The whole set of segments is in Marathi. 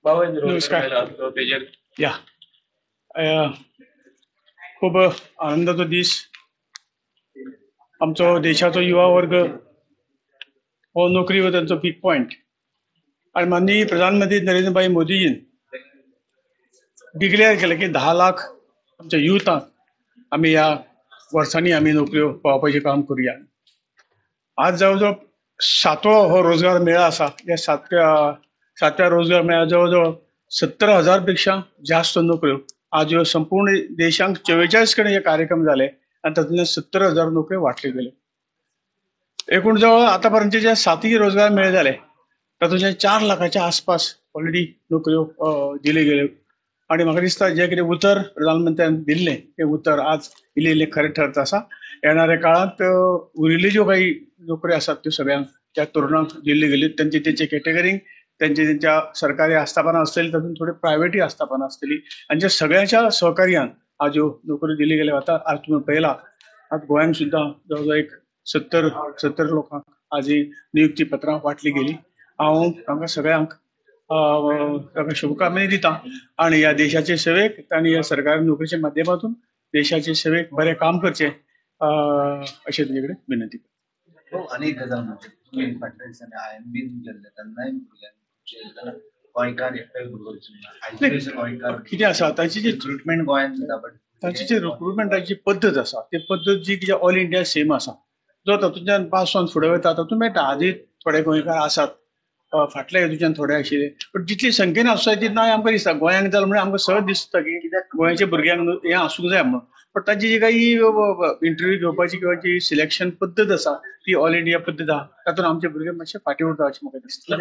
नमस्कार. या खूप आनंदाचो दीस. आमचो देशाचो युवा वर्ग हो नोकरी हो त्यांचो पीक पॉइंट आणि माननीय प्रधानमंत्री नरेंद्रभाई मोदीजीन डिक्लेअर केलं की 10 लाख आमच्या युथांक आम्ही या वर्षांनी आम्ही नोकऱ्यो पावपाचें काम करूया. आज जवळजवळ 7वो हो रोजगार मेळा असा. या 7व्या रोजगार मेळ्यात जवळजवळ 70,000 पेक्षा जास्त नोकऱ्यो आज ह्यो संपूर्ण देशांक 44 कडे हे कार्यक्रम झाले आणि तातूंतल्यान 70,000 नोकऱ्यो वाटले गेले. एकूण जवळ आतापर्यंत जे 7 रोजगार मेळे झाले तातूंतल्यान 4 लाखाच्या आसपास ऑलरेडी नोकऱ्यो दिले गेले आणि म्हाका दिसता जे कितें उतर प्रधानमंत्र्यान दिल्लें ते उतर आज इल्लें खरें ठरत आसा. येणाऱ्या काळात उरिल्ल्यो ज्यो काही नोकऱ्यो आसात त्यो सगळ्यांक त्या तरुणांक दिल्ल्यो गेल्यो. त्यांच्या कॅटेगरींक त्यांच्या सरकारी आस्थापना असतली तातूंत थोडे प्रायव्हेटूय आस्थापना असतली आणि ज्या सगळ्यांच्या सहकार्यान आज ह्यो नोकऱ्यो दिल्ल्यो गेल्यो. आता आज तुम्ही पळयला आज गोंयांत सुद्दां जवळजवळ एक 70 लोकांक आज ही नियुक्ती पत्रां वाटली गेली. हांव तांकां सगळ्यांक शुभकामना दिता आणि या देशाचे सेवेक आणि या सरकारी नोकरीच्या माध्यमातून देशाचे सेवेक बरें काम करचें अशें तुजे कडेन विनंती करता. अनेक गजाल म्हणजे फाटल्या दिसांनी IMB गेल्ले तेन्नाय भुरग्यांक गोंयकार एकठांय भुरगो कितें आसा ताची जी रिक्रुटमेंट गोंयांत जाता बट ताची जी रिक्रुटमेंटाची पद्दत आसा ती पद्दत जी ऑल इंडिया सेम आसा. जो तातूंतल्यान पास जावन फुडें वता तातूंत मेळटा. आजूय थोडे गोंयकार आसात फाटल्या हेतूच्यान थोडे आशिल्ले पण जितली संख्येन आसता तितली आमकां दिसता गोंयांक जालें म्हणजे आमकां सहज दिसता की गोंयच्या भुरग्यांक हें आसूंक जाय म्हणून. पण ताची जी काही इंटरव्यू घेवपाची किंवा जी सिलेक्शन पद्दत आसा ती ऑल इंडिया पद्दत आहा. तातूंत आमचे भुरगे मातशे फाटीं उरता अशें म्हाका दिसता.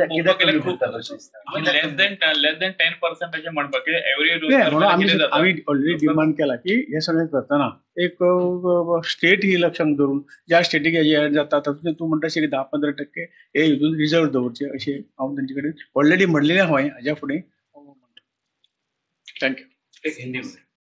आमी ऑलरेडी डिमांड केला की हे सगळें करतना एक स्टेट ही लक्षांत धरून ज्या स्टेटीक हेजे जाता तातूंत तूं म्हणटा 10-15% हे हितून रिजर्व दवरचे अशें हांव तांचे कडेन ऑलरेडी म्हणलेलें हांवें हाज्या फुडें. थँक्यू.